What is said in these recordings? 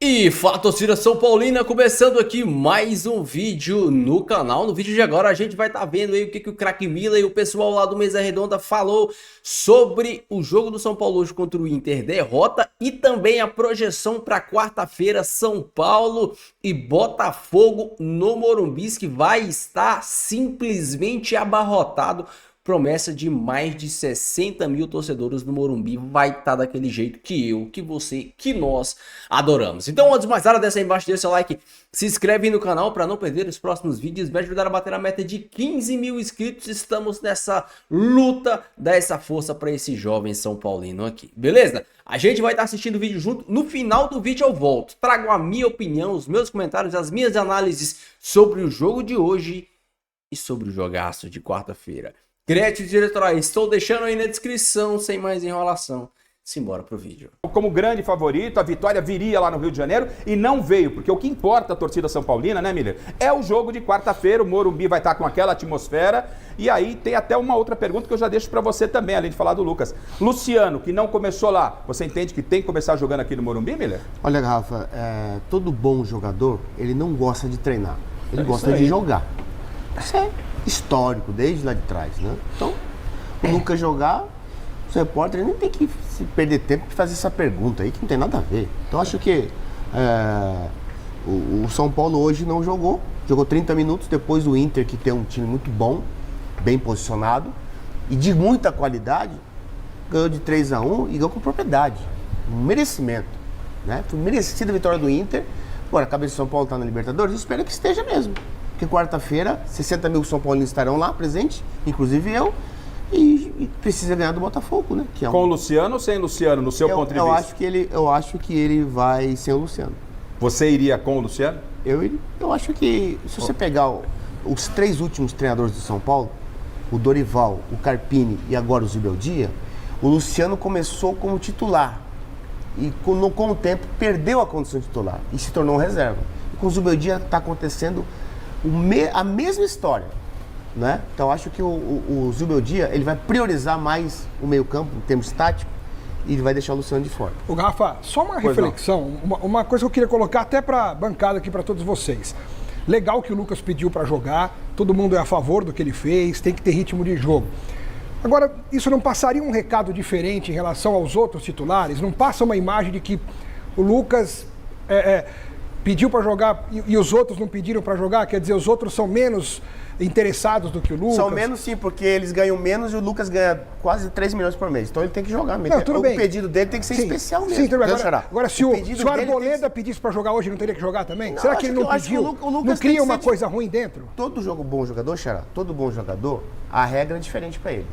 E fala, torcida São Paulina, começando aqui mais um vídeo no canal. No vídeo de agora a gente vai estar vendo aí o que o craque Miller e o pessoal lá do Mesa Redonda falou sobre o jogo do São Paulo hoje contra o Inter, derrota, e também a projeção para quarta-feira, São Paulo e Botafogo no Morumbi, que vai estar simplesmente abarrotado. Promessa de mais de 60 mil torcedores no Morumbi, vai estar daquele jeito que eu, que você, que nós adoramos. Então, antes de mais nada, desce aí embaixo, deixa seu like, se inscreve no canal para não perder os próximos vídeos, vai ajudar a bater a meta de 15 mil inscritos. Estamos nessa luta, dá essa força para esse jovem São Paulino aqui, beleza? A gente vai estar assistindo o vídeo junto, no final do vídeo eu volto, trago a minha opinião, os meus comentários, as minhas análises sobre o jogo de hoje e sobre o jogaço de quarta-feira. Créditos diretorais, estou deixando aí na descrição, sem mais enrolação. Simbora pro vídeo. Como grande favorito, a vitória viria lá no Rio de Janeiro e não veio, porque o que importa a torcida São Paulina, né, Miller? É o jogo de quarta-feira, o Morumbi vai estar com aquela atmosfera. E aí tem até uma outra pergunta que eu já deixo para você também, além de falar do Lucas. Luciano, que não começou lá, você entende que tem que começar jogando aqui no Morumbi, Miller? Olha, Rafa, todo bom jogador, ele não gosta de treinar, ele gosta de jogar. Isso é histórico, desde lá de trás, né? Então, o Lucas jogar, os repórteres nem tem que se perder tempo de fazer essa pergunta aí, que não tem nada a ver. Então, acho que o São Paulo hoje não jogou 30 minutos, depois do Inter, que tem um time muito bom, bem posicionado e de muita qualidade, ganhou de 3-1 e ganhou com propriedade, um merecimento, né? Foi merecida a vitória do Inter. Agora, a cabeça do São Paulo está na Libertadores, eu espero que esteja mesmo. Porque quarta-feira, 60 mil São Paulinos estarão lá presentes, inclusive eu, e precisa ganhar do Botafogo, né? Que é Com o Luciano ou sem Luciano, no seu ponto de vista? Eu acho que ele vai sem o Luciano. Você iria com o Luciano? Eu acho que, se você pegar os três últimos treinadores do São Paulo, o Dorival, o Carpini e agora o Zubeldia, o Luciano começou como titular e com o tempo perdeu a condição de titular e se tornou reserva. E com o Zubeldia está acontecendo a mesma história, né? Então acho que o Zubeldia, ele vai priorizar mais o meio-campo em termos táticos e ele vai deixar o Luciano de fora. O Rafa, só uma reflexão, uma coisa que eu queria colocar até para a bancada aqui, para todos vocês. Legal que o Lucas pediu para jogar, todo mundo é a favor do que ele fez, tem que ter ritmo de jogo. Agora, isso não passaria um recado diferente em relação aos outros titulares? Não passa uma imagem de que o Lucas pediu para jogar e os outros não pediram para jogar? Quer dizer, os outros são menos interessados do que o Lucas? São menos, sim, porque eles ganham menos e o Lucas ganha quase 3 milhões por mês. Então ele tem que jogar mesmo. Não, tudo bem. O pedido dele tem que ser especial mesmo. Sim, tudo bem. Agora, se o Arboleda que... pedisse para jogar hoje, não teria que jogar também? Não, será que ele não pediu? Não cria uma coisa ruim dentro? Todo bom jogador, Xará, todo bom jogador, a regra é diferente para ele.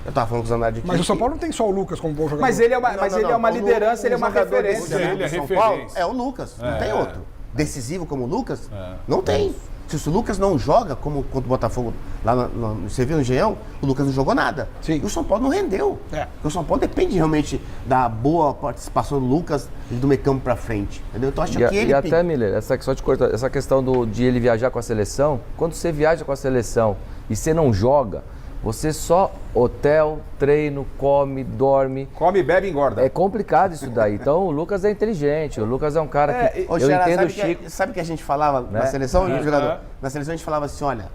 Eu tava falando com os Zanardi aqui. Mas o São Paulo não tem só o Lucas como bom jogador. Mas ele é uma liderança, ele é uma referência. Ele é referência. É o Lucas, não tem outro. Decisivo como o Lucas? Não tem. Se o Lucas não joga, como contra o Botafogo lá você viu no Engenhão, o Lucas não jogou nada. Sim. E o São Paulo não rendeu. Porque o São Paulo depende realmente da boa participação do Lucas e do meio campo pra frente. Entendeu? Então acho que ele. E até, Miller, só te cortar, essa questão de ele viajar com a seleção, quando você viaja com a seleção e você não joga, você só hotel, treino, come, dorme. Come, bebe e engorda. É complicado isso daí. Então o Lucas é inteligente, o Lucas é um cara que... eu entendo o Chico. Sabe o que a gente falava, né? Na seleção, jogador? Na seleção a gente falava assim, olha,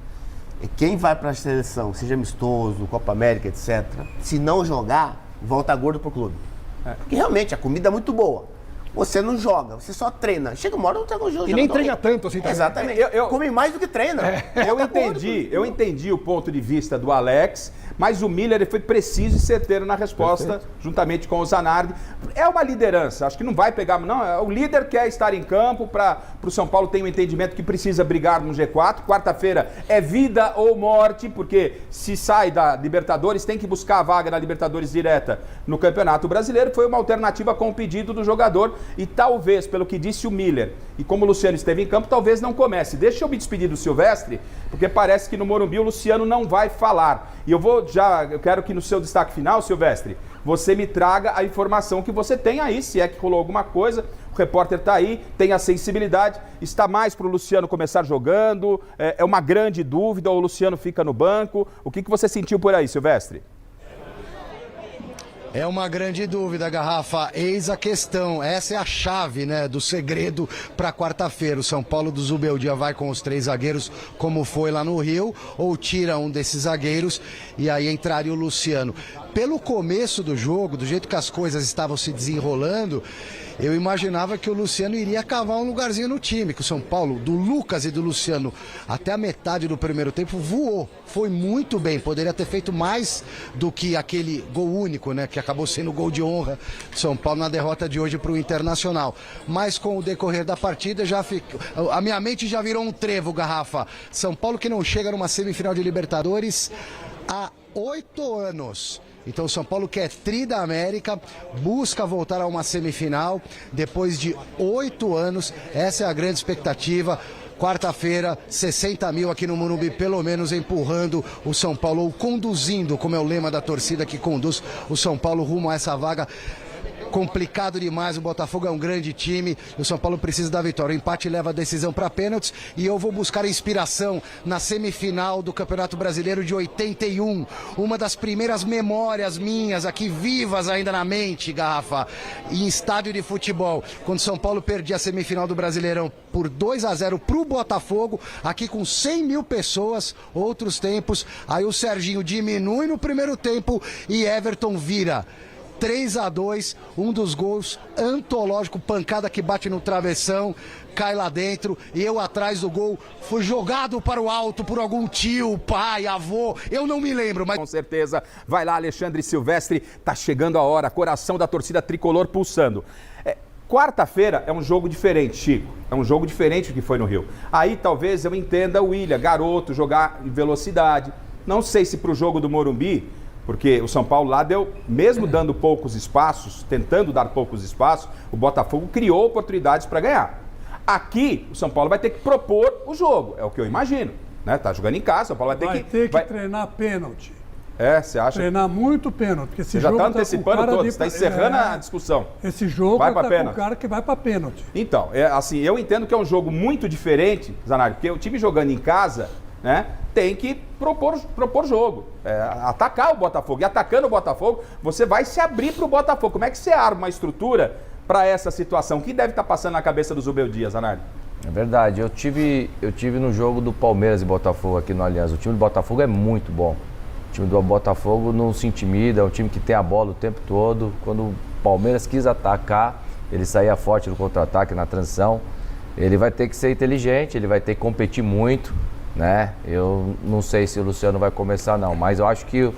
quem vai pra seleção, seja amistoso, Copa América, etc., se não jogar, volta gordo pro clube. Porque realmente a comida é muito boa. Você não joga, você só treina. Chega uma hora, não tem jogo. E nem treina tanto assim também. Exatamente. Come mais do que treina. Eu entendi o ponto de vista do Alex, mas o Miller foi preciso e certeiro na resposta, juntamente com o Zanardi. É uma liderança, acho que não vai pegar... Não, o líder quer estar em campo para o São Paulo ter um entendimento que precisa brigar no G4. Quarta-feira é vida ou morte, porque se sai da Libertadores, tem que buscar a vaga na Libertadores direta no Campeonato Brasileiro. Foi uma alternativa com o pedido do jogador. E talvez, pelo que disse o Miller, e como o Luciano esteve em campo, talvez não comece. Deixa eu me despedir do Silvestre, porque parece que no Morumbi o Luciano não vai falar. E eu quero que no seu destaque final, Silvestre, você me traga a informação que você tem aí, se é que rolou alguma coisa. O repórter está aí, tem a sensibilidade, está mais para o Luciano começar jogando, é uma grande dúvida, ou o Luciano fica no banco. O que você sentiu por aí, Silvestre? É uma grande dúvida, Garrafa. Eis a questão. Essa é a chave, né, do segredo para quarta-feira. O São Paulo do Zubeldia vai com os 3 zagueiros, como foi lá no Rio, ou tira um desses zagueiros e aí entraria o Luciano. Pelo começo do jogo, do jeito que as coisas estavam se desenrolando, eu imaginava que o Luciano iria cavar um lugarzinho no time, que o São Paulo, do Lucas e do Luciano, até a metade do primeiro tempo, voou. Foi muito bem, poderia ter feito mais do que aquele gol único, né, que acabou sendo o gol de honra do São Paulo na derrota de hoje para o Internacional. Mas com o decorrer da partida, a minha mente já virou um trevo, Garrafa. São Paulo que não chega numa semifinal de Libertadores há 8 anos. Então o São Paulo, que é tri da América, busca voltar a uma semifinal depois de 8 anos. Essa é a grande expectativa. Quarta-feira, 60 mil aqui no Morumbi, pelo menos empurrando o São Paulo, ou conduzindo, como é o lema da torcida que conduz o São Paulo rumo a essa vaga. Complicado demais, o Botafogo é um grande time, o São Paulo precisa da vitória. O empate leva a decisão para pênaltis e eu vou buscar inspiração na semifinal do Campeonato Brasileiro de 81. Uma das primeiras memórias minhas aqui vivas ainda na mente, Garrafa, em estádio de futebol, quando São Paulo perdia a semifinal do Brasileirão por 2-0 pro Botafogo, aqui com 100 mil pessoas, outros tempos. Aí o Serginho diminui no primeiro tempo e Everton vira 3-2, um dos gols antológico, pancada que bate no travessão, cai lá dentro, e eu atrás do gol, fui jogado para o alto por algum tio, pai, avô, eu não me lembro, mas... Com certeza, vai lá Alexandre Silvestre, tá chegando a hora, coração da torcida tricolor pulsando. Quarta-feira é um jogo diferente, Chico, é um jogo diferente do que foi no Rio. Aí talvez eu entenda o William, garoto, jogar em velocidade, não sei se pro jogo do Morumbi, porque o São Paulo lá deu, mesmo dando poucos espaços, tentando dar poucos espaços, o Botafogo criou oportunidades para ganhar. Aqui, o São Paulo vai ter que propor o jogo, é o que eu imagino, né? Tá jogando em casa, o São Paulo vai ter que treinar pênalti. Você acha? Treinar muito pênalti, porque esse Você já jogo está antecipando todo, você está encerrando a discussão. Esse jogo vai para com o cara que vai para pênalti. Então, assim, eu entendo que é um jogo muito diferente, Zanardi, porque o time jogando em casa, né, tem que propor jogo, atacar o Botafogo. E atacando o Botafogo, você vai se abrir para o Botafogo. Como é que você arma uma estrutura para essa situação? O que deve estar passando na cabeça do Zubeldia, Zanardi? É verdade, eu tive no jogo do Palmeiras e Botafogo aqui no Allianz. O time do Botafogo é muito bom. O time do Botafogo não se intimida, é um time que tem a bola o tempo todo. Quando o Palmeiras quis atacar, ele saía forte no contra-ataque, na transição. Ele vai ter que ser inteligente, ele vai ter que competir muito, né? Eu não sei se o Luciano vai começar não, mas eu acho que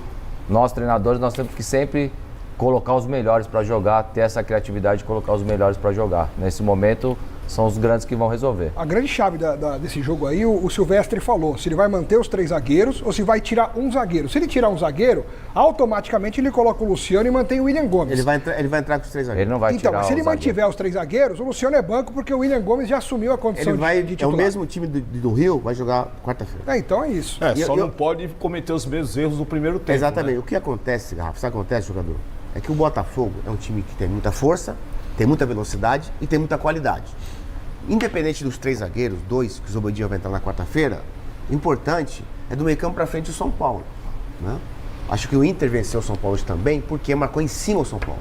nós treinadores, nós temos que sempre colocar os melhores para jogar, ter essa criatividade de colocar os melhores para jogar. Nesse momento, são os grandes que vão resolver. A grande chave desse jogo aí, o Silvestre falou, se ele vai manter os 3 zagueiros ou se vai tirar um zagueiro. Se ele tirar um zagueiro, automaticamente ele coloca o Luciano e mantém o William Gomes. Ele vai entrar com os 3 zagueiros. Ele não vai tirar Então, se ele mantiver os 3 zagueiros, o Luciano é banco porque o William Gomes já assumiu a condição de titular. É o mesmo time do Rio, vai jogar quarta-feira. Então é isso. Não pode cometer os mesmos erros no primeiro tempo. Exatamente. Né? O que acontece, Rafa, sabe o que acontece, jogador? É que o Botafogo é um time que tem muita força, tem muita velocidade e tem muita qualidade. Independente dos 3 zagueiros, 2 que o Zubeldia vai entrar na quarta-feira, o importante é do meio campo para frente o São Paulo, né? Acho que o Inter venceu o São Paulo hoje também porque marcou em cima o São Paulo.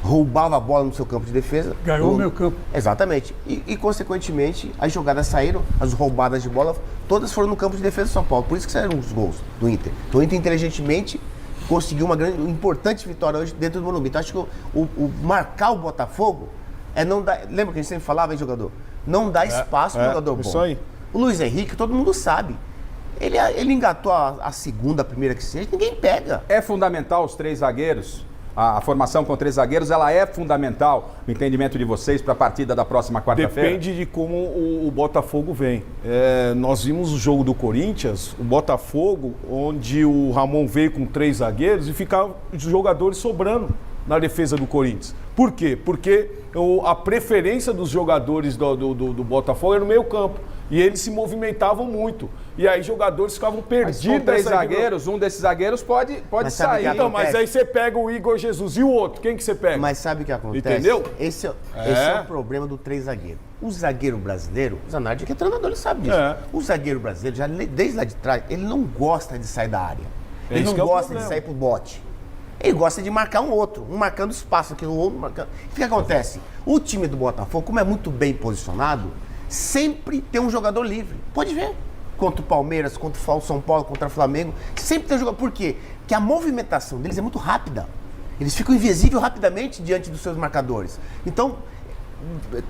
Roubava a bola no seu campo de defesa. Ganhou o meio campo. Exatamente. E, consequentemente, as jogadas saíram, as roubadas de bola, todas foram no campo de defesa do São Paulo. Por isso que saíram os gols do Inter. Então o Inter, inteligentemente, conseguiu uma importante vitória hoje dentro do Morumbi. Então acho que o marcar o Botafogo é não dar... Lembra que a gente sempre falava, hein, jogador? Não dá espaço pro jogador bom. Isso aí. O Luiz Henrique, todo mundo sabe. Ele engatou a segunda, a primeira que seja, ninguém pega. É fundamental os 3 zagueiros? A formação com 3 zagueiros, ela é fundamental no entendimento de vocês para a partida da próxima quarta-feira? Depende de como o Botafogo vem. Nós vimos o jogo do Corinthians, o Botafogo, onde o Ramon veio com 3 zagueiros e ficavam os jogadores sobrando na defesa do Corinthians. Por quê? Porque a preferência dos jogadores do Botafogo era no meio campo. E eles se movimentavam muito. E aí jogadores ficavam perdidos. Mas com 3 zagueiros, um desses zagueiros pode sair. Então, mas aí você pega o Igor Jesus e o outro. Quem que você pega? Mas sabe o que acontece? Entendeu? Esse é o problema do 3 zagueiros. O zagueiro brasileiro, o Zanardi, que é treinador, ele sabe disso. O zagueiro brasileiro, já desde lá de trás, ele não gosta de sair da área. Ele não gosta de sair pro bote. Ele gosta de marcar um outro, um marcando espaço, aqui, o outro marcando. O que acontece? O time do Botafogo, como é muito bem posicionado, sempre tem um jogador livre. Pode ver. Contra o Palmeiras, contra o São Paulo, contra o Flamengo, sempre tem um jogador. Por quê? Porque a movimentação deles é muito rápida. Eles ficam invisíveis rapidamente diante dos seus marcadores. Então,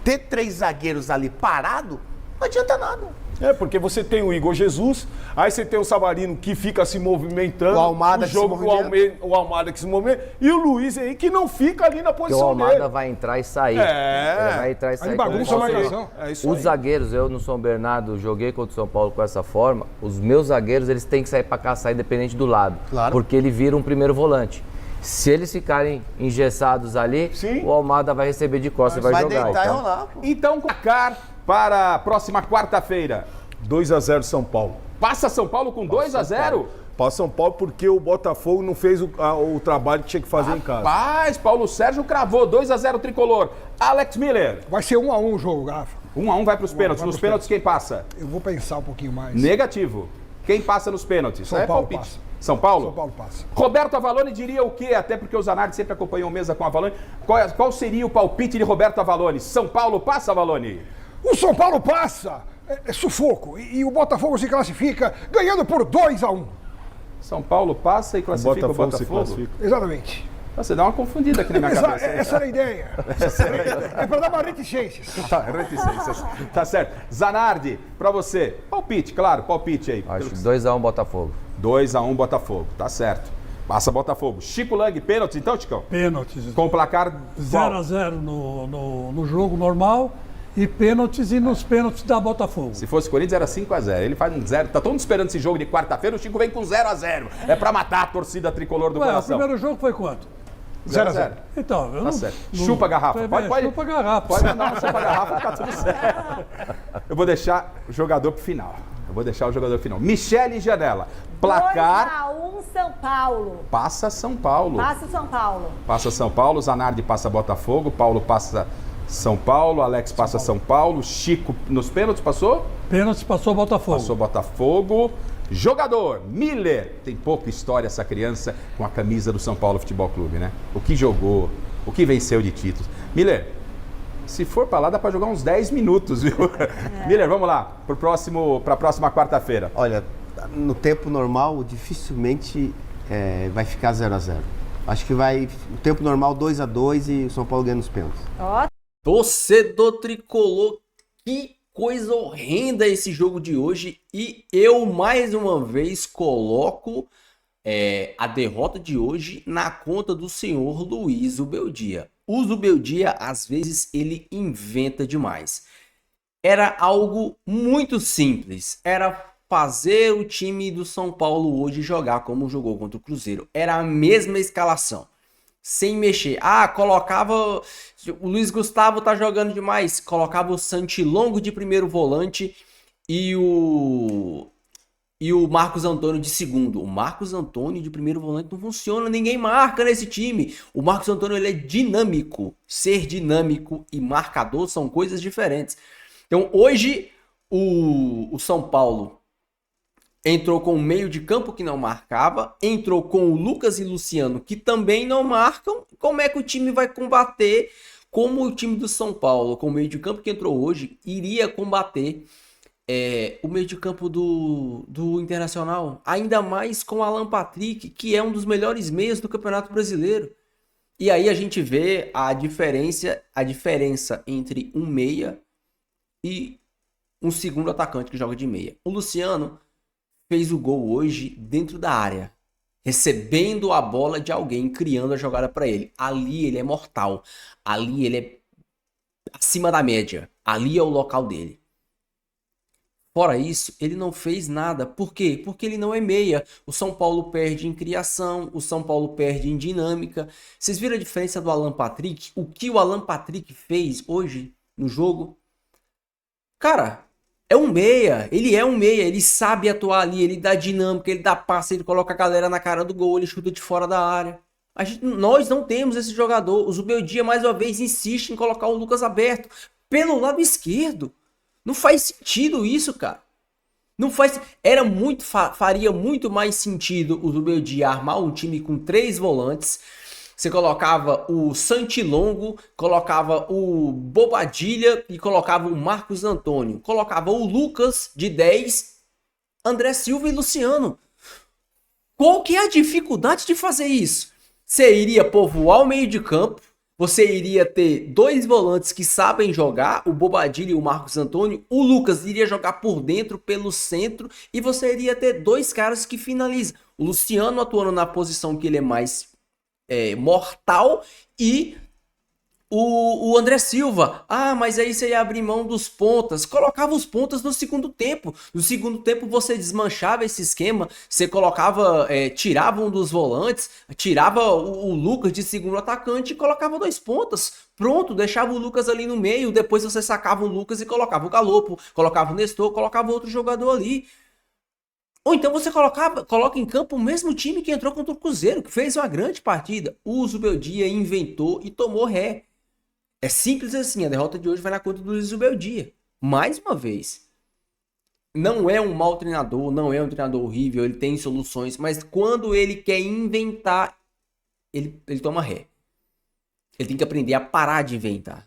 ter 3 zagueiros ali parado, não adianta nada. Porque você tem o Igor Jesus, aí você tem o Savarino que fica se movimentando, O Almada o jogo, que se movimenta. o Almada que se movimenta, e o Luiz aí que não fica ali na Porque o posição Almada dele. vai entrar e sair. É. Ele vai entrar e sair. Aí bagunça a marcação. É isso Os aí. zagueiros, eu no São Bernardo joguei contra o São Paulo com essa forma. Os meus zagueiros, eles têm que sair pra caçar independente do lado. Claro. Porque ele vira um primeiro volante. Se eles ficarem engessados ali, Sim. o Almada vai receber de costas e vai jogar. deitar Então, e rolar. Pô. Então, placar para a próxima quarta-feira. 2-0 São Paulo. Passa São Paulo com 2-0? Para São Paulo porque o Botafogo não fez o trabalho que tinha que fazer em casa. Rapaz, Paulo Sérgio cravou 2-0 tricolor. Alex Miller. Vai ser 1-1 o jogo, Garrafa. 1-1 vai para os pênaltis. vai Nos pros pênaltis quem passa? Eu vou pensar um pouquinho mais. Negativo. Quem passa nos pênaltis? São É Paulo palpite. passa. São Paulo? São Paulo passa. Roberto Avalone diria o quê? Até porque o Zanardi sempre acompanhou mesa com o Avalone. Qual seria o palpite de Roberto Avalone? São Paulo passa, Avalone? O São Paulo passa. É sufoco. E o Botafogo se classifica ganhando por 2-1. São Paulo passa e classifica o Botafogo? se classifica. Exatamente. Você dá uma confundida aqui na minha cabeça. Essa era a ideia. É pra dar uma reticências. Reticências. Tá certo. Zanardi, pra você. Palpite, claro, palpite aí. acho 2-1 Botafogo. 2-1 Botafogo, tá certo. Passa Botafogo. Chico Lang, pênalti então, Chicão? Pênaltis. Com o placar 0-0 no jogo normal e pênaltis e nos pênaltis da Botafogo. Se fosse Corinthians era 5-0. Ele faz um 0. Tá todo mundo esperando esse jogo de quarta-feira, o Chico vem com 0-0. É pra matar a torcida tricolor do Ué, o coração. primeiro jogo foi quanto? 0-0. Então, eu Tá não, certo. não- Chupa a garrafa. Pode. Chupa a garrafa. Pode mandar um chupa a garrafa, tá tudo certo. Eu vou deixar o jogador pro final. Michele Janela. Placar. 2-1 São Paulo. Passa São Paulo. Passa São Paulo. Passa São Paulo. Zanardi passa Botafogo. Paulo passa São Paulo. Alex passa São Paulo. Chico nos pênaltis passou? Pênaltis passou Botafogo. Passou Botafogo. Jogador, Miller. Tem pouca história essa criança com a camisa do São Paulo Futebol Clube, né? O que jogou, o que venceu de títulos. Miller, se for pra lá, dá pra jogar uns 10 minutos, viu? Miller, vamos lá, pra próxima quarta-feira. Olha, no tempo normal, dificilmente vai ficar 0-0. Acho que vai, o tempo normal, 2-2 e o São Paulo ganha nos pênaltis. Ó, Torcedor tricolor, que coisa horrenda esse jogo de hoje. E eu, mais uma vez, coloco a derrota de hoje na conta do senhor Luiz Zubeldia. O Zubeldia, às vezes, ele inventa demais. Era algo muito simples. Era fazer o time do São Paulo hoje jogar como jogou contra o Cruzeiro. Era a mesma escalação. Sem mexer. Colocava... O Luiz Gustavo tá jogando demais. Colocava o Santilongo de primeiro volante e o Marcos Antônio de segundo. O Marcos Antônio de primeiro volante não funciona. Ninguém marca nesse time. O Marcos Antônio, ele é dinâmico. Ser dinâmico e marcador são coisas diferentes. Então, hoje, o São Paulo entrou com o meio de campo que não marcava, entrou com o Lucas e Luciano que também não marcam. Como é que o time vai combater? Como o time do São Paulo, com o meio de campo que entrou hoje, iria combater o meio de campo do Internacional? Ainda mais com o Alan Patrick, que é um dos melhores meias do Campeonato Brasileiro. E aí a gente vê a diferença entre um meia e um segundo atacante que joga de meia. O Luciano fez o gol hoje dentro da área, recebendo a bola de alguém, criando a jogada para ele. Ali ele é mortal, ali ele é acima da média, ali é o local dele. Fora isso, ele não fez nada. Por quê? Porque ele não é meia. O São Paulo perde em criação, o São Paulo perde em dinâmica. Vocês viram a diferença do Alan Patrick? O que o Alan Patrick fez hoje no jogo? Cara, é um meia, ele sabe atuar ali, ele dá dinâmica, ele dá passe, ele coloca a galera na cara do gol, ele chuta de fora da área. Nós não temos esse jogador. O Zubeldia, mais uma vez, insiste em colocar o Lucas aberto pelo lado esquerdo. Não faz sentido isso, cara. Não faz. Faria muito mais sentido o Zubeldia armar um time com 3 volantes. Você colocava o Santilongo, colocava o Bobadilha e colocava o Marcos Antônio. Colocava o Lucas de 10, André Silva e Luciano. Qual que é a dificuldade de fazer isso? Você iria povoar o meio de campo, você iria ter 2 volantes que sabem jogar, o Bobadilha e o Marcos Antônio, o Lucas iria jogar por dentro, pelo centro, e você iria ter 2 caras que finalizam. O Luciano atuando na posição que ele é mais mortal e o André Silva. Ah, mas aí você ia abrir mão dos pontas. Colocava os pontas no segundo tempo. No segundo tempo você desmanchava esse esquema. Você colocava, tirava um dos volantes, tirava o Lucas de segundo atacante e colocava 2 pontas. Pronto, deixava o Lucas ali no meio. Depois você sacava o Lucas e colocava o Galopo, colocava o Nestor, colocava outro jogador ali. Ou então você coloca em campo o mesmo time que entrou contra o Cruzeiro, que fez uma grande partida. O Zubeldia inventou e tomou ré. É simples assim, a derrota de hoje vai na conta do Zubeldia. Mais uma vez. Não é um mau treinador, não é um treinador horrível, ele tem soluções, mas quando ele quer inventar, ele toma ré. Ele tem que aprender a parar de inventar.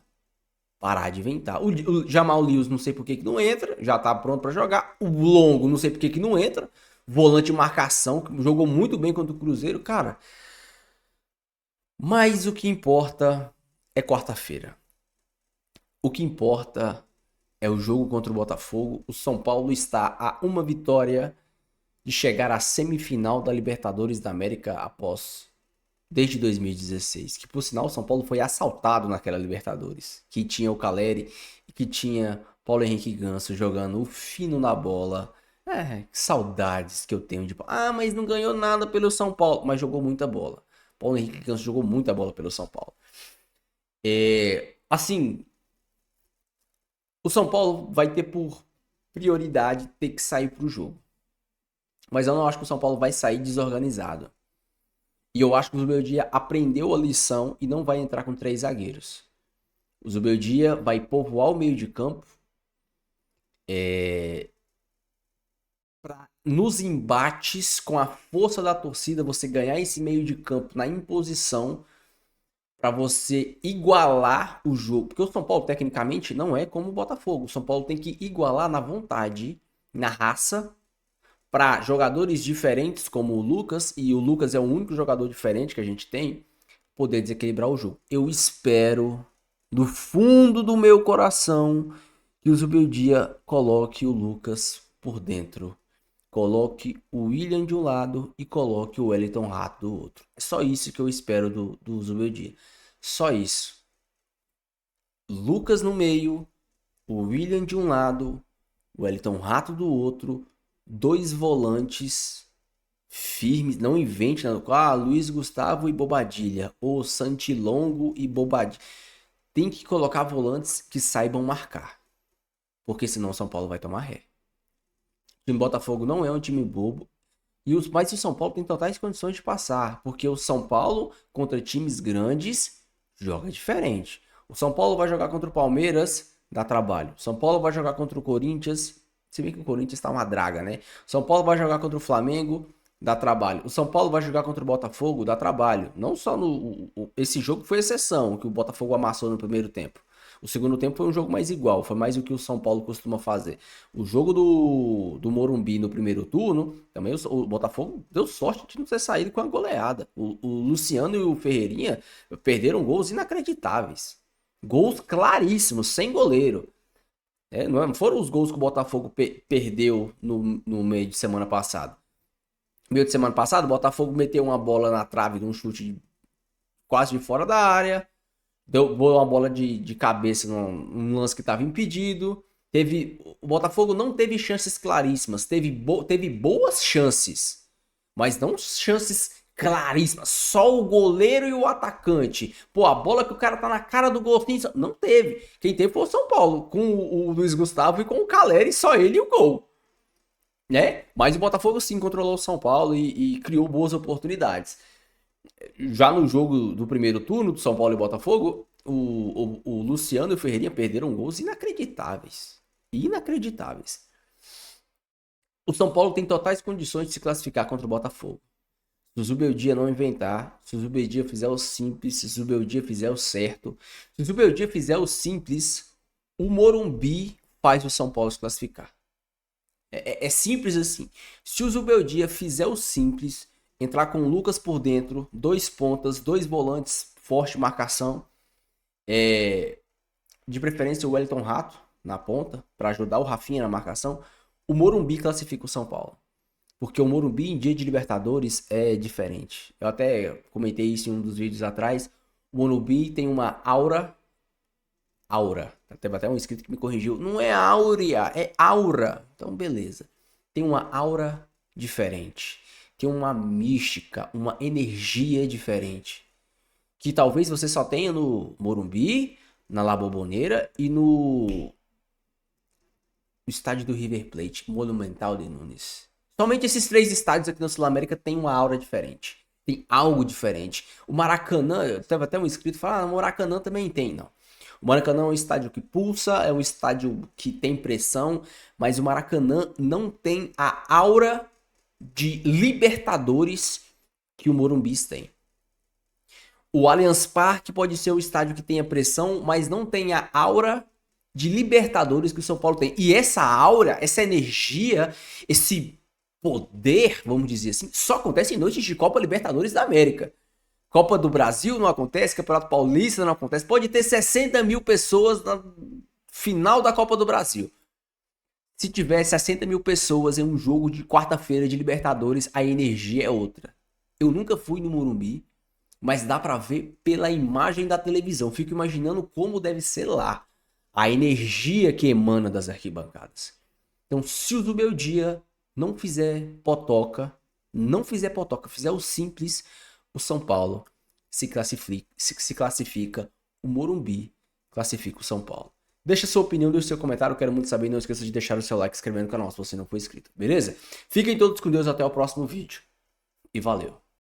Parar de inventar. O Jamal Lewis, não sei por que não entra, já tá pronto para jogar. O Longo, não sei por que não entra. Volante de marcação, que jogou muito bem contra o Cruzeiro, cara. Mas o que importa é quarta-feira. O que importa é o jogo contra o Botafogo. O São Paulo está a uma vitória de chegar à semifinal da Libertadores da América desde 2016, que por sinal o São Paulo foi assaltado naquela Libertadores, que tinha o Caleri e que tinha Paulo Henrique Ganso jogando fino na bola. Que saudades que eu tenho de... mas não ganhou nada pelo São Paulo, mas jogou muita bola. Paulo Henrique Ganso jogou muita bola pelo São Paulo. Assim, o São Paulo vai ter por prioridade ter que sair pro jogo. Mas eu não acho que o São Paulo vai sair desorganizado. E eu acho que o Zubeldia aprendeu a lição e não vai entrar com 3 zagueiros. O Zubeldia vai povoar o meio de campo para nos embates, com a força da torcida, você ganhar esse meio de campo na imposição para você igualar o jogo. Porque o São Paulo, tecnicamente, não é como o Botafogo. O São Paulo tem que igualar na vontade, na raça, para jogadores diferentes como o Lucas, e o Lucas é o único jogador diferente que a gente tem, poder desequilibrar o jogo. Eu espero, do fundo do meu coração, que o Zubeldia coloque o Lucas por dentro. Coloque o William de um lado e coloque o Wellington Rato do outro. É só isso que eu espero do Zubeldia. Só isso. Lucas no meio, o William de um lado, o Wellington Rato do outro, 2 volantes firmes, não invente nada. Luiz Gustavo e Bobadilha, ou Santilongo e Bobadilha. Tem que colocar volantes que saibam marcar, porque senão o São Paulo vai tomar ré. O time Botafogo não é um time bobo, mas o São Paulo tem totais condições de passar, porque o São Paulo contra times grandes joga diferente. O São Paulo vai jogar contra o Palmeiras, dá trabalho. O São Paulo vai jogar contra o Corinthians, se bem que o Corinthians tá uma draga, né? O São Paulo vai jogar contra o Flamengo, dá trabalho. O São Paulo vai jogar contra o Botafogo, dá trabalho. Não só esse jogo foi exceção, que o Botafogo amassou no primeiro tempo. O segundo tempo foi um jogo mais igual, foi mais o que o São Paulo costuma fazer. O jogo do Morumbi no primeiro turno, também o Botafogo deu sorte de não ter saído com a goleada. O Luciano e o Ferreirinha perderam gols inacreditáveis. Gols claríssimos, sem goleiro. Não foram os gols que o Botafogo perdeu no meio de semana passado. No meio de semana passado, o Botafogo meteu uma bola na trave de um chute quase de fora da área. Deu uma bola de cabeça num lance que estava impedido. O Botafogo não teve chances claríssimas. Teve boas chances, mas não chances claríssimas. Só o goleiro e o atacante. A bola que o cara tá na cara do gol. Não teve. Quem teve foi o São Paulo, com o Luiz Gustavo e com o Caleri, só ele e o gol. Mas o Botafogo sim controlou o São Paulo e criou boas oportunidades. Já no jogo do primeiro turno do São Paulo e Botafogo, o Luciano e o Ferreirinha perderam gols inacreditáveis. Inacreditáveis. O São Paulo tem totais condições de se classificar contra o Botafogo. Se o Zubeldia não inventar, se o Zubeldia fizer o simples, se o Zubeldia fizer o certo, se o Zubeldia fizer o simples, o Morumbi faz o São Paulo se classificar. É simples assim. Se o Zubeldia fizer o simples, entrar com o Lucas por dentro, 2 pontas, 2 volantes, forte marcação, de preferência o Wellington Rato na ponta, para ajudar o Rafinha na marcação, o Morumbi classifica o São Paulo. Porque o Morumbi em dia de Libertadores é diferente. Eu até comentei isso em um dos vídeos atrás. O Morumbi tem uma aura. Teve até um inscrito que me corrigiu. Não é áurea, é aura. Então, beleza. Tem uma aura diferente. Tem uma mística, uma energia diferente. Que talvez você só tenha no Morumbi, na La Bombonera e no estádio do River Plate, Monumental de Nunes. Somente esses 3 estádios aqui na Sul-América tem uma aura diferente. Tem algo diferente. O Maracanã, teve até um inscrito que fala, o Maracanã também tem, não. O Maracanã é um estádio que pulsa, é um estádio que tem pressão, mas o Maracanã não tem a aura de Libertadores que o Morumbi tem. O Allianz Parque pode ser o estádio que tenha pressão, mas não tem a aura de Libertadores que o São Paulo tem. E essa aura, essa energia, esse poder, vamos dizer assim, só acontece em noites de Copa Libertadores da América. Copa do Brasil não acontece, Campeonato Paulista não acontece. Pode ter 60 mil pessoas na final da Copa do Brasil. Se tiver 60 mil pessoas em um jogo de quarta-feira de Libertadores, a energia é outra. Eu nunca fui no Morumbi, mas dá pra ver pela imagem da televisão. Fico imaginando como deve ser lá. A energia que emana das arquibancadas. Então, se o Zubeldia não fizer potoca, fizer o simples, o São Paulo se classifica, o Morumbi classifica o São Paulo. Deixa sua opinião, deixa seu comentário, eu quero muito saber. Não esqueça de deixar o seu like e se inscrever no canal se você não for inscrito, beleza? Fiquem todos com Deus, até o próximo vídeo. E valeu!